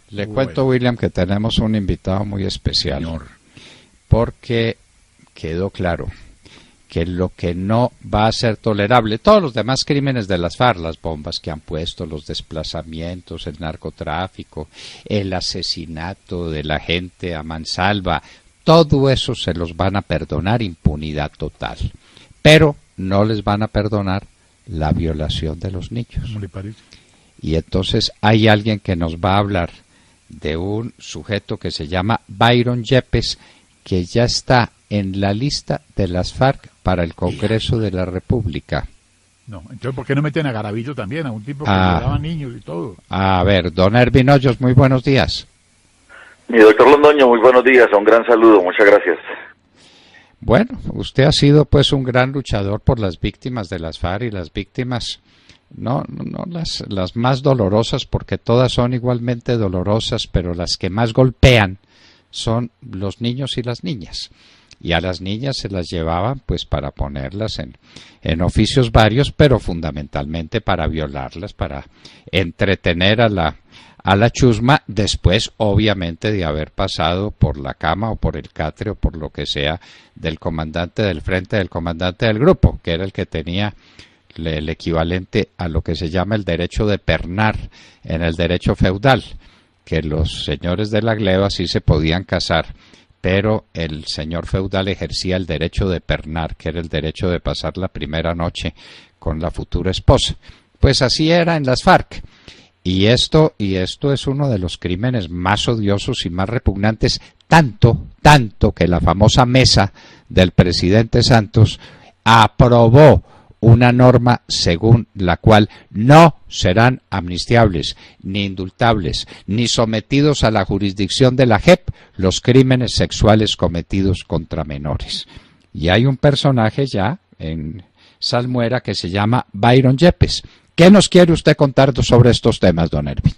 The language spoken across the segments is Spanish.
Le cuento, William, que tenemos un invitado muy especial, señor, porque quedó claro que lo que no va a ser tolerable, todos los demás crímenes de las FARC, las bombas que han puesto, los desplazamientos, el narcotráfico, el asesinato de la gente a mansalva, todo eso se los van a perdonar, impunidad total, pero no les van a perdonar la violación de los niños. ¿Cómo le parece? Y entonces hay alguien que nos va a hablar de un sujeto que se llama Byron Yepes, que ya está en la lista de las FARC para el Congreso de la República. No, entonces ¿por qué no meten a Garavito también, a un tipo que violaba niños y todo? A ver, don Ervin Hoyos, muy buenos días. Mi doctor Londoño, muy buenos días, un gran saludo, muchas gracias. Bueno, usted ha sido pues un gran luchador por las víctimas de las FARC y las víctimas, no las más dolorosas, porque todas son igualmente dolorosas, pero las que más golpean son los niños y las niñas. Y a las niñas se las llevaban pues para ponerlas en oficios varios, pero fundamentalmente para violarlas, para entretener a la chusma, después obviamente de haber pasado por la cama o por el catre o por lo que sea del comandante del frente, del comandante del grupo, que era el que tenía el equivalente a lo que se llama el derecho de pernar en el derecho feudal, que los señores de la gleba sí se podían casar, pero el señor feudal ejercía el derecho de pernar, que era el derecho de pasar la primera noche con la futura esposa. Pues así era en las FARC. Y esto es uno de los crímenes más odiosos y más repugnantes, tanto que la famosa mesa del presidente Santos aprobó una norma según la cual no serán amnistiables, ni indultables, ni sometidos a la jurisdicción de la JEP los crímenes sexuales cometidos contra menores. Y hay un personaje ya en Salmuera que se llama Byron Yepes. ¿Qué nos quiere usted contar sobre estos temas, don Ervin?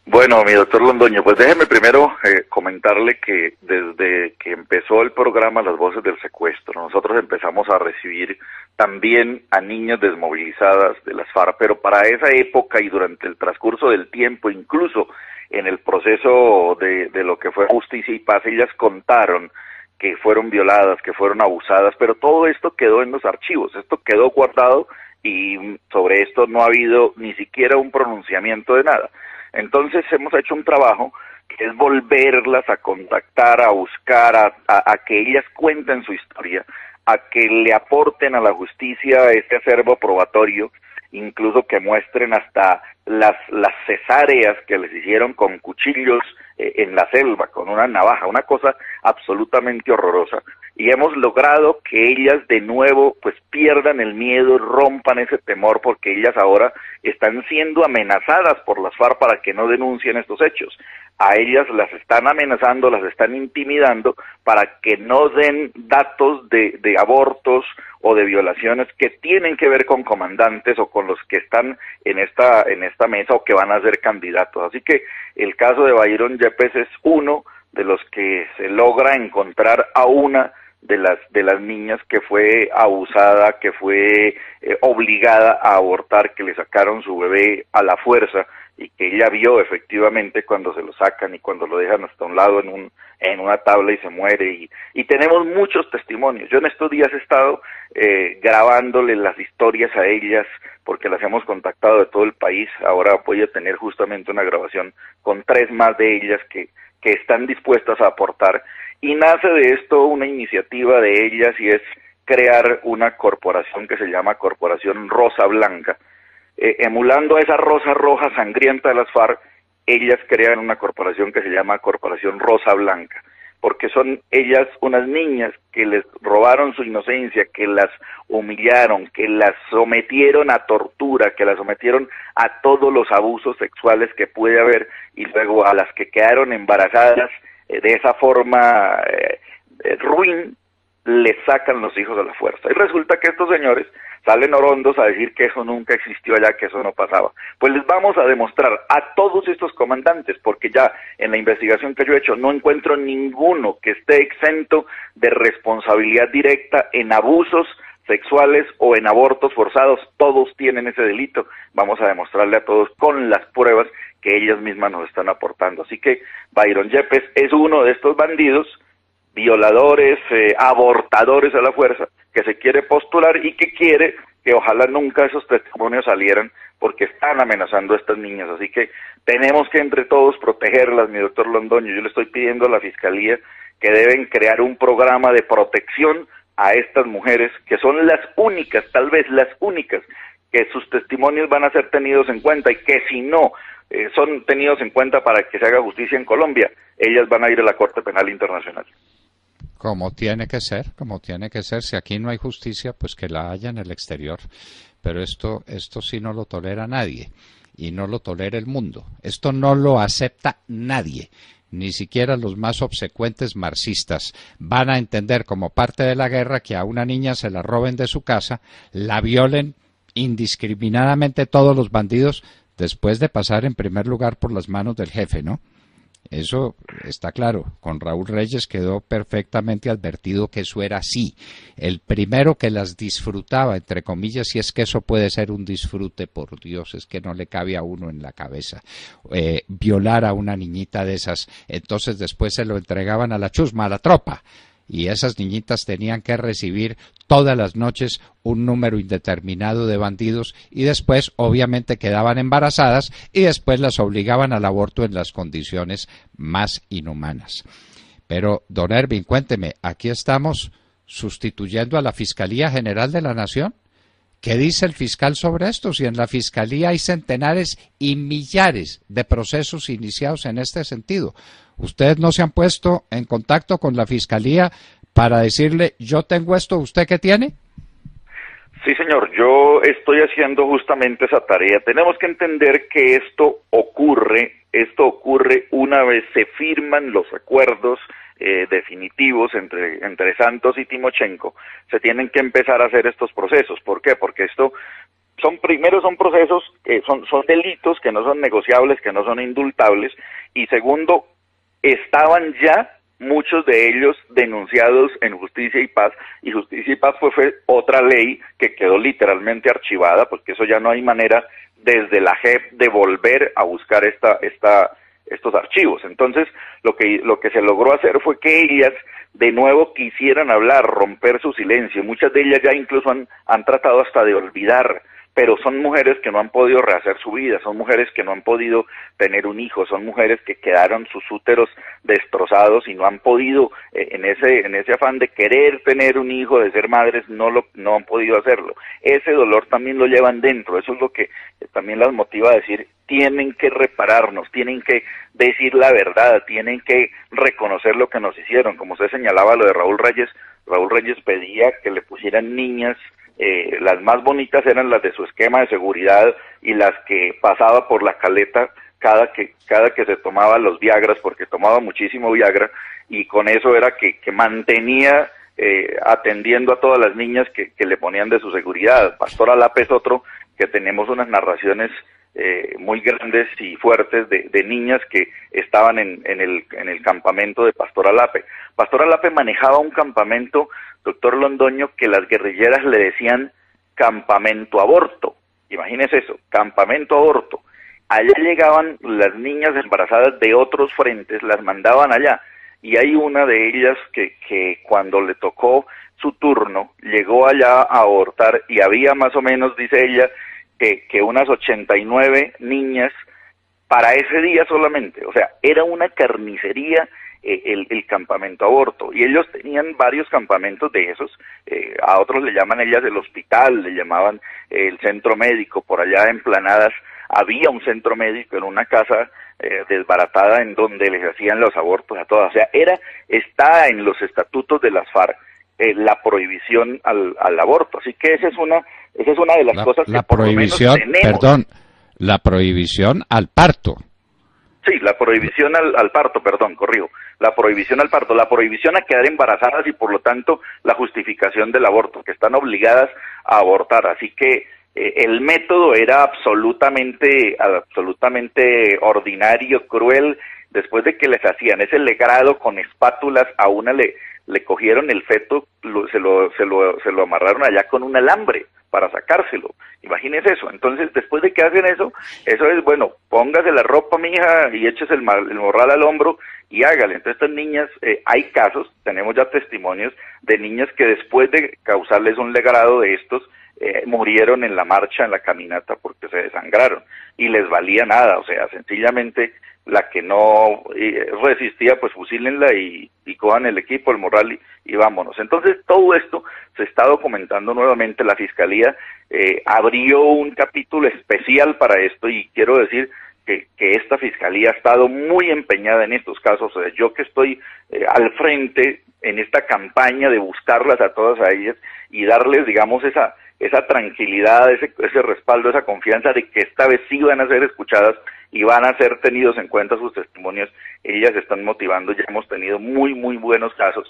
Bueno, mi doctor Londoño, pues déjeme primero comentarle que desde que empezó el programa Las Voces del Secuestro, nosotros empezamos a recibir también a niñas desmovilizadas de las FARC, pero para esa época y durante el transcurso del tiempo, incluso en el proceso de lo que fue Justicia y Paz, ellas contaron que fueron violadas, que fueron abusadas, pero todo esto quedó en los archivos, esto quedó guardado y sobre esto no ha habido ni siquiera un pronunciamiento de nada. Entonces hemos hecho un trabajo que es volverlas a contactar, a buscar, a que ellas cuenten su historia, a que le aporten a la justicia este acervo probatorio, incluso que muestren hasta las cesáreas que les hicieron con cuchillos en la selva, con una navaja, una cosa absolutamente horrorosa. Y hemos logrado que ellas de nuevo pues pierdan el miedo, rompan ese temor, porque ellas ahora están siendo amenazadas por las FARC para que no denuncien estos hechos. A ellas las están amenazando, las están intimidando para que no den datos de abortos o de violaciones que tienen que ver con comandantes o con los que están en esta mesa o que van a ser candidatos. Así que el caso de Byron Yepes es uno de los que se logra encontrar a una de las niñas que fue abusada, que fue obligada a abortar, que le sacaron su bebé a la fuerza y que ella vio efectivamente cuando se lo sacan y cuando lo dejan hasta un lado en una tabla y se muere, y tenemos muchos testimonios. Yo en estos días he estado grabándole las historias a ellas porque las hemos contactado de todo el país. Ahora voy a tener justamente una grabación con 3 más de ellas que están dispuestas a aportar, y nace de esto una iniciativa de ellas y es crear una corporación que se llama Corporación Rosa Blanca. Emulando a esa rosa roja sangrienta de las FARC, ellas crean una corporación que se llama Corporación Rosa Blanca, porque son ellas unas niñas que les robaron su inocencia, que las humillaron, que las sometieron a tortura, que las sometieron a todos los abusos sexuales que puede haber, y luego a las que quedaron embarazadas de esa forma ruin, les sacan los hijos a la fuerza. Y resulta que estos señores salen orondos a decir que eso nunca existió allá, que eso no pasaba. Pues les vamos a demostrar a todos estos comandantes, porque ya en la investigación que yo he hecho no encuentro ninguno que esté exento de responsabilidad directa en abusos sexuales o en abortos forzados. Todos tienen ese delito. Vamos a demostrarle a todos con las pruebas que ellas mismas nos están aportando. Así que Byron Yepes es uno de estos bandidos, violadores, abortadores a la fuerza, que se quiere postular y que quiere que ojalá nunca esos testimonios salieran, porque están amenazando a estas niñas. Así que tenemos que entre todos protegerlas, mi doctor Londoño. Yo le estoy pidiendo a la Fiscalía que deben crear un programa de protección a estas mujeres, que son las únicas, tal vez las únicas, que sus testimonios van a ser tenidos en cuenta, y que si no son tenidos en cuenta para que se haga justicia en Colombia, ellas van a ir a la Corte Penal Internacional. Como tiene que ser, como tiene que ser. Si aquí no hay justicia, pues que la haya en el exterior. Pero esto sí no lo tolera nadie, y no lo tolera el mundo. Esto no lo acepta nadie. Ni siquiera los más obsecuentes marxistas van a entender como parte de la guerra que a una niña se la roben de su casa, la violen indiscriminadamente todos los bandidos, después de pasar en primer lugar por las manos del jefe, ¿no? Eso está claro. Con Raúl Reyes quedó perfectamente advertido que eso era así. El primero que las disfrutaba, entre comillas, si es que eso puede ser un disfrute, por Dios, es que no le cabe a uno en la cabeza. Violar a una niñita de esas, entonces después se lo entregaban a la chusma, a la tropa. Y esas niñitas tenían que recibir todas las noches un número indeterminado de bandidos, y después obviamente quedaban embarazadas, y después las obligaban al aborto en las condiciones más inhumanas. Pero, don Ervin, cuénteme, aquí estamos sustituyendo a la Fiscalía General de la Nación. ¿Qué dice el fiscal sobre esto? Si en la Fiscalía hay centenares y millares de procesos iniciados en este sentido. ¿Ustedes no se han puesto en contacto con la Fiscalía para decirle, yo tengo esto, ¿usted qué tiene? Sí, señor, yo estoy haciendo justamente esa tarea. Tenemos que entender que esto ocurre una vez se firman los acuerdos definitivos entre Santos y Timochenko. Se tienen que empezar a hacer estos procesos. ¿Por qué? Porque esto son procesos, son delitos que no son negociables, que no son indultables, y segundo, estaban ya muchos de ellos denunciados en Justicia y Paz, y Justicia y Paz fue otra ley que quedó literalmente archivada, porque eso ya no hay manera desde la JEP de volver a buscar estos archivos. Entonces, lo que se logró hacer fue que ellas de nuevo quisieran hablar, romper su silencio. Muchas de ellas ya incluso han tratado hasta de olvidar, pero son mujeres que no han podido rehacer su vida, son mujeres que no han podido tener un hijo, son mujeres que quedaron sus úteros destrozados y no han podido, en ese afán de querer tener un hijo, de ser madres, no han podido hacerlo. Ese dolor también lo llevan dentro, eso es lo que también las motiva a decir, tienen que repararnos, tienen que decir la verdad, tienen que reconocer lo que nos hicieron. Como usted señalaba lo de Raúl Reyes pedía que le pusieran niñas. Las más bonitas eran las de su esquema de seguridad y las que pasaba por la caleta cada que se tomaba los Viagras, porque tomaba muchísimo Viagra, y con eso era que mantenía atendiendo a todas las niñas que le ponían de su seguridad. Pastor Alape es otro que tenemos unas narraciones muy grandes y fuertes de niñas que estaban en el campamento de Pastor Alape. Pastor Alape manejaba un campamento, doctor Londoño, que las guerrilleras le decían campamento aborto. Imagínese eso, campamento aborto. Allá llegaban las niñas embarazadas de otros frentes, las mandaban allá, y hay una de ellas que cuando le tocó su turno, llegó allá a abortar, y había más o menos, dice ella, que unas 89 niñas para ese día solamente. O sea, era una carnicería el campamento aborto, y ellos tenían varios campamentos de esos. A otros le llaman ellas el hospital, le llamaban el centro médico. Por allá en Planadas había un centro médico en una casa desbaratada en donde les hacían los abortos a todas. O sea, está en los estatutos de las FARC la prohibición al aborto. Así que esa es una de las cosas que por lo menos tenemos. Perdón, la prohibición al parto. Sí, la prohibición al parto, perdón, corrijo. La prohibición al parto, la prohibición a quedar embarazadas, y por lo tanto la justificación del aborto, que están obligadas a abortar. Así que el método era absolutamente ordinario, cruel. Después de que les hacían ese legrado con espátulas, a una le le cogieron el feto, se lo amarraron allá con un alambre para sacárselo. Imagínese eso. Entonces, después de que hacen eso es, bueno, póngase la ropa, mija, y échese el morral al hombro y hágale. Entonces, estas niñas, hay casos, tenemos ya testimonios de niñas que después de causarles un legrado de estos, murieron en la marcha, en la caminata, porque se desangraron y les valía nada. O sea, sencillamente la que no resistía, pues fusílenla y cojan el equipo, el morral y vámonos. Entonces, todo esto se está documentando nuevamente. La Fiscalía abrió un capítulo especial para esto, y quiero decir que esta Fiscalía ha estado muy empeñada en estos casos. O sea, yo que estoy al frente en esta campaña de buscarlas a todas a ellas y darles, digamos, esa tranquilidad, ese respaldo, esa confianza de que esta vez sí van a ser escuchadas y van a ser tenidos en cuenta sus testimonios. Ellas están motivando, ya hemos tenido muy buenos casos,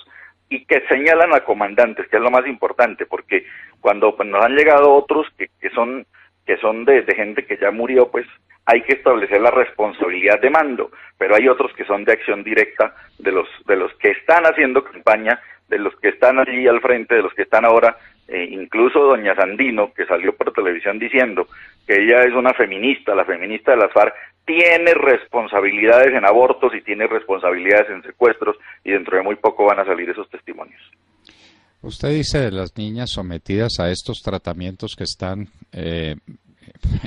y que señalan a comandantes, que es lo más importante, porque cuando nos han llegado otros que son de gente que ya murió, pues hay que establecer la responsabilidad de mando, pero hay otros que son de acción directa, de los que están haciendo campaña, de los que están allí al frente, de los que están ahora, incluso doña Sandino, que salió por televisión diciendo que ella es una feminista, la feminista de las FARC, tiene responsabilidades en abortos y tiene responsabilidades en secuestros, y dentro de muy poco van a salir esos testimonios. Usted dice de las niñas sometidas a estos tratamientos que están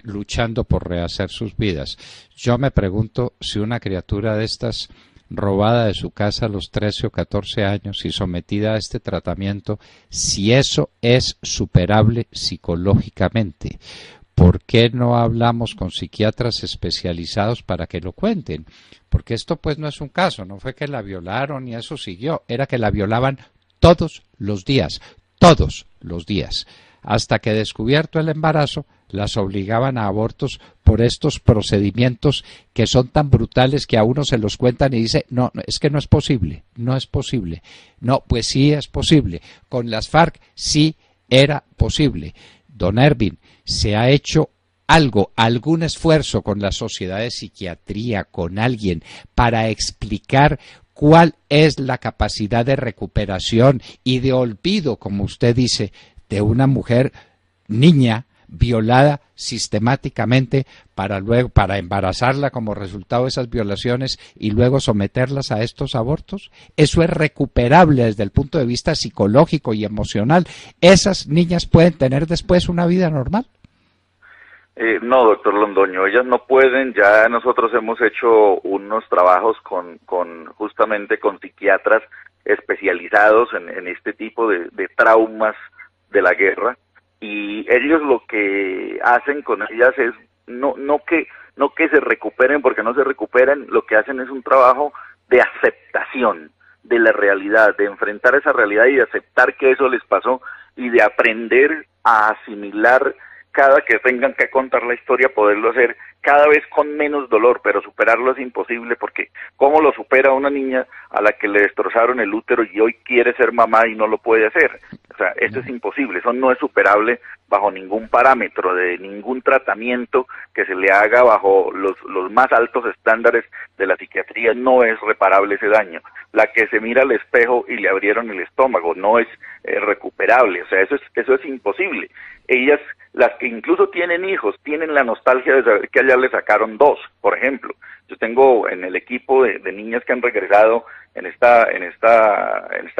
luchando por rehacer sus vidas. Yo me pregunto si una criatura de estas, robada de su casa a los 13 o 14 años y sometida a este tratamiento, si eso es superable psicológicamente. ¿Por qué no hablamos con psiquiatras especializados para que lo cuenten? Porque esto pues no es un caso, no fue que la violaron y eso siguió, era que la violaban todos los días, hasta que descubierto el embarazo, las obligaban a abortos por estos procedimientos que son tan brutales que a uno se los cuentan y dice, no, es que no es posible. No, pues sí es posible. Con las FARC sí era posible. Don Ervin, ¿se ha hecho algún esfuerzo con la Sociedad de Psiquiatría, con alguien, para explicar cuál es la capacidad de recuperación y de olvido, como usted dice, de una mujer, niña, violada sistemáticamente para embarazarla como resultado de esas violaciones y luego someterlas a estos abortos? Eso es recuperable desde el punto de vista psicológico y emocional. ¿Esas niñas pueden tener después una vida normal? No, doctor Londoño, ellas no pueden. Ya nosotros hemos hecho unos trabajos justamente con psiquiatras especializados en este tipo de traumas de la guerra, y ellos lo que hacen con ellas es no que se recuperen, porque no se recuperan. Lo que hacen es un trabajo de aceptación de la realidad, de enfrentar esa realidad y de aceptar que eso les pasó, y de aprender a asimilar cada que tengan que contar la historia, poderlo hacer cada vez con menos dolor, pero superarlo es imposible, porque ¿cómo lo supera una niña a la que le destrozaron el útero y hoy quiere ser mamá y no lo puede hacer? O sea, eso es imposible, eso no es superable bajo ningún parámetro, de ningún tratamiento que se le haga bajo los más altos estándares de la psiquiatría. No es reparable ese daño. La que se mira al espejo y le abrieron el estómago no es recuperable, o sea, eso es imposible. Ellas, las que incluso tienen hijos, tienen la nostalgia de saber que allá le sacaron 2, por ejemplo. Yo tengo en el equipo de niñas que han regresado en esta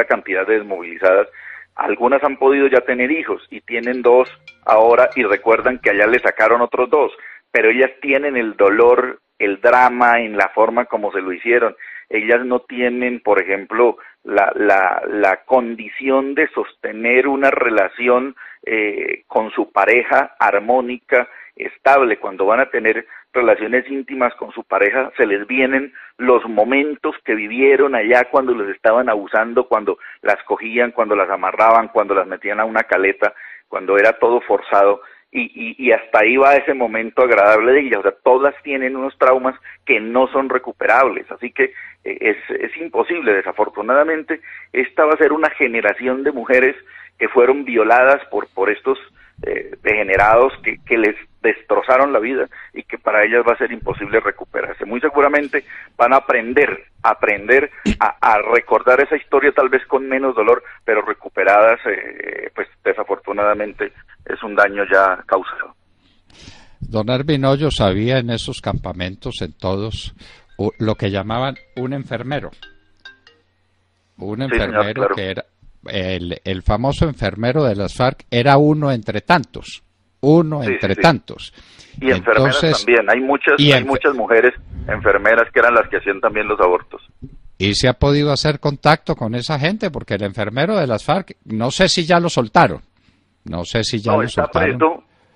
cantidad de desmovilizadas, algunas han podido ya tener hijos y tienen 2 ahora y recuerdan que allá le sacaron otros 2, pero ellas tienen el dolor, el drama en la forma como se lo hicieron. Ellas no tienen, por ejemplo, la condición de sostener una relación con su pareja armónica, estable. Cuando van a tener relaciones íntimas con su pareja, se les vienen los momentos que vivieron allá cuando les estaban abusando, cuando las cogían, cuando las amarraban, cuando las metían a una caleta, cuando era todo forzado, y hasta ahí va ese momento agradable de ellas. O sea, todas tienen unos traumas que no son recuperables, así que es imposible. Desafortunadamente, esta va a ser una generación de mujeres que fueron violadas por estos degenerados que les destrozaron la vida y que para ellas va a ser imposible recuperarse. Muy seguramente van a aprender a recordar esa historia tal vez con menos dolor, pero recuperadas, pues desafortunadamente es un daño ya causado. Don Ervin Hoyos había en esos campamentos, en todos, lo que llamaban un enfermero. Un enfermero, sí, señor, claro. Que era el famoso enfermero de las FARC, era uno entre tantos. Tantos. Y enfermeras también, hay muchas mujeres enfermeras que eran las que hacían también los abortos. Y se ha podido hacer contacto con esa gente, porque el enfermero de las FARC, no sé si ya lo soltaron.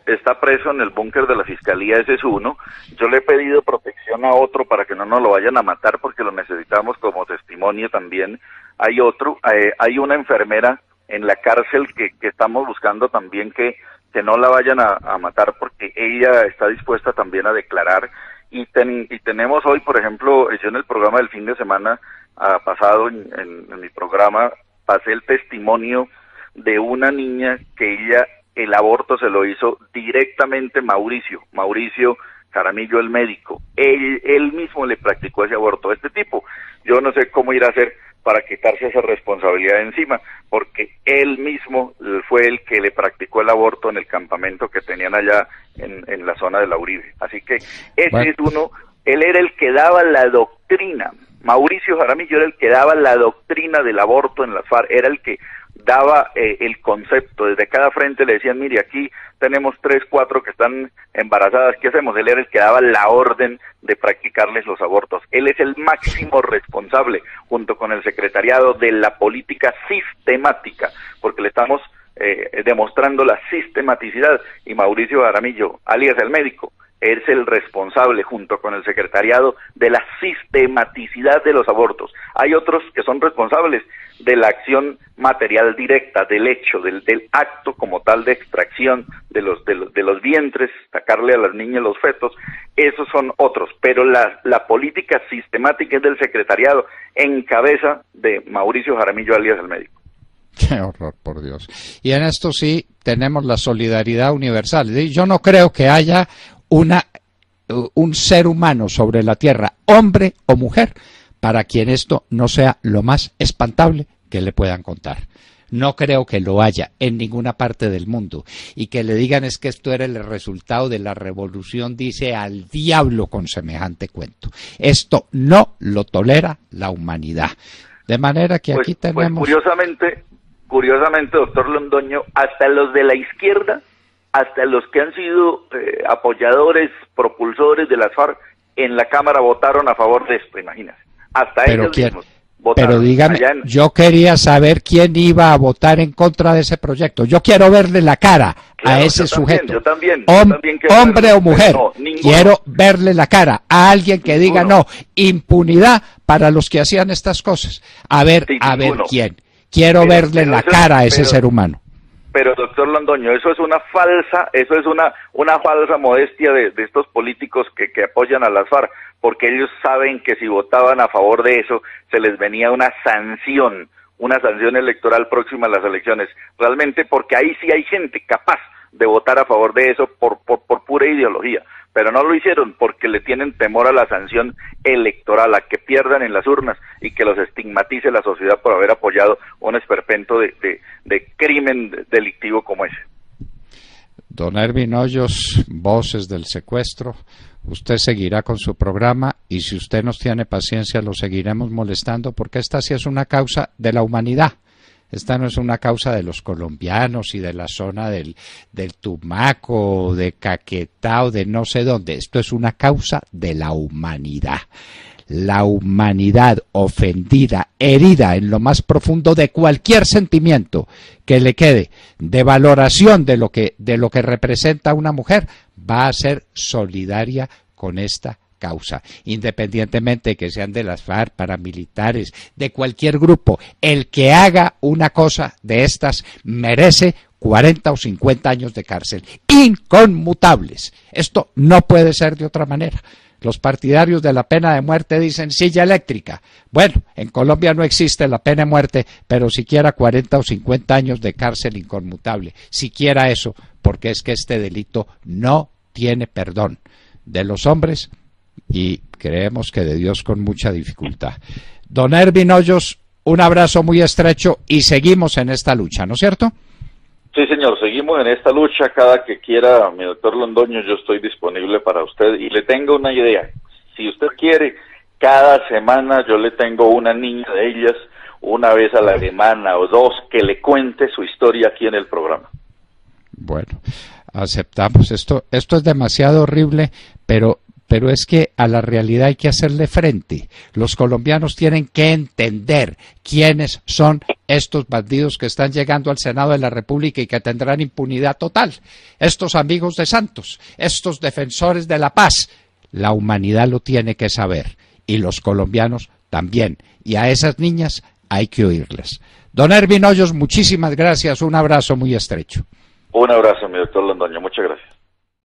Está preso en el búnker de la Fiscalía, ese es uno. Yo le he pedido protección a otro para que no nos lo vayan a matar, porque lo necesitamos como testimonio también. Hay otro, hay una enfermera en la cárcel que estamos buscando también que no la vayan a matar, porque ella está dispuesta también a declarar. Y tenemos hoy, por ejemplo, yo en el programa del fin de semana pasado, en mi programa, pasé el testimonio de una niña que el aborto se lo hizo directamente Mauricio Jaramillo, el médico. Él mismo le practicó ese aborto. Este tipo, yo no sé cómo ir a hacer para quitarse esa responsabilidad de encima, porque él mismo fue el que le practicó el aborto en el campamento que tenían allá en la zona de la Uribe. Así que ese es uno, él era el que daba la doctrina. Mauricio Jaramillo era el que daba la doctrina del aborto en las FARC, era el que daba el concepto. Desde cada frente le decían, mire, aquí tenemos 3, 4 que están embarazadas, ¿qué hacemos? Él era el que daba la orden de practicarles los abortos. Él es el máximo responsable, junto con el secretariado, de la política sistemática, porque le estamos demostrando la sistematicidad, y Mauricio Jaramillo, alias el médico, es el responsable, junto con el secretariado, de la sistematicidad de los abortos. Hay otros que son responsables de la acción material directa, del hecho, del acto como tal de extracción de los vientres, sacarle a las niñas los fetos. Esos son otros, pero la política sistemática es del secretariado, en cabeza de Mauricio Jaramillo, alias el médico. Qué horror, por Dios. Y en esto sí tenemos la solidaridad universal. Yo no creo que haya un ser humano sobre la tierra, hombre o mujer, para quien esto no sea lo más espantable que le puedan contar. No creo que lo haya en ninguna parte del mundo, y que le digan es que esto era el resultado de la revolución, dice al diablo con semejante cuento. Esto no lo tolera la humanidad. De manera que aquí tenemos... Curiosamente, doctor Londoño, hasta los de la izquierda, hasta los que han sido apoyadores, propulsores de las FARC, en la Cámara votaron a favor de esto, imagínense. Hasta ellos mismos votaron. Pero dígame, yo quería saber quién iba a votar en contra de ese proyecto. Yo quiero verle la cara a ese sujeto. Yo también hombre o mujer, quiero verle la cara a alguien que diga no, impunidad para los que hacían estas cosas. A ver quién. Quiero verle la cara a ese ser humano. Pero doctor Londoño, eso es una falsa modestia de estos políticos que apoyan a las FARC, porque ellos saben que si votaban a favor de eso, se les venía una sanción electoral próxima a las elecciones. Realmente, porque ahí sí hay gente capaz de votar a favor de eso por pura ideología. Pero no lo hicieron porque le tienen temor a la sanción electoral, a que pierdan en las urnas y que los estigmatice la sociedad por haber apoyado un esperpento de crimen delictivo como ese. Don Ervin Hoyos, Voces del Secuestro, usted seguirá con su programa, y si usted nos tiene paciencia lo seguiremos molestando, porque esta sí es una causa de la humanidad. Esta no es una causa de los colombianos y de la zona del Tumaco, de Caquetá o de no sé dónde. Esto es una causa de la humanidad. La humanidad ofendida, herida en lo más profundo de cualquier sentimiento que le quede de valoración de lo que representa una mujer, va a ser solidaria con esta causa, independientemente de que sean de las FARC, paramilitares, de cualquier grupo. El que haga una cosa de estas merece 40 o 50 años de cárcel, inconmutables. Esto no puede ser de otra manera. Los partidarios de la pena de muerte dicen silla eléctrica. Bueno, en Colombia no existe la pena de muerte, pero siquiera 40 o 50 años de cárcel inconmutable. Siquiera eso, porque es que este delito no tiene perdón de los hombres y creemos que de Dios con mucha dificultad. Don Ervin Hoyos, un abrazo muy estrecho y seguimos en esta lucha, ¿no es cierto? Sí, señor, seguimos en esta lucha. Cada que quiera, mi doctor Londoño, yo estoy disponible para usted. Y le tengo una idea. Si usted quiere, cada semana yo le tengo una niña de ellas, una vez a la semana o dos, que le cuente su historia aquí en el programa. Bueno, aceptamos. Esto es demasiado horrible, pero es que a la realidad hay que hacerle frente. Los colombianos tienen que entender quiénes son estos bandidos que están llegando al Senado de la República y que tendrán impunidad total. Estos amigos de Santos, estos defensores de la paz. La humanidad lo tiene que saber y los colombianos también. Y a esas niñas hay que oírles. Don Ervin Hoyos, muchísimas gracias. Un abrazo muy estrecho. Un abrazo, mi doctor Londoño. Muchas gracias.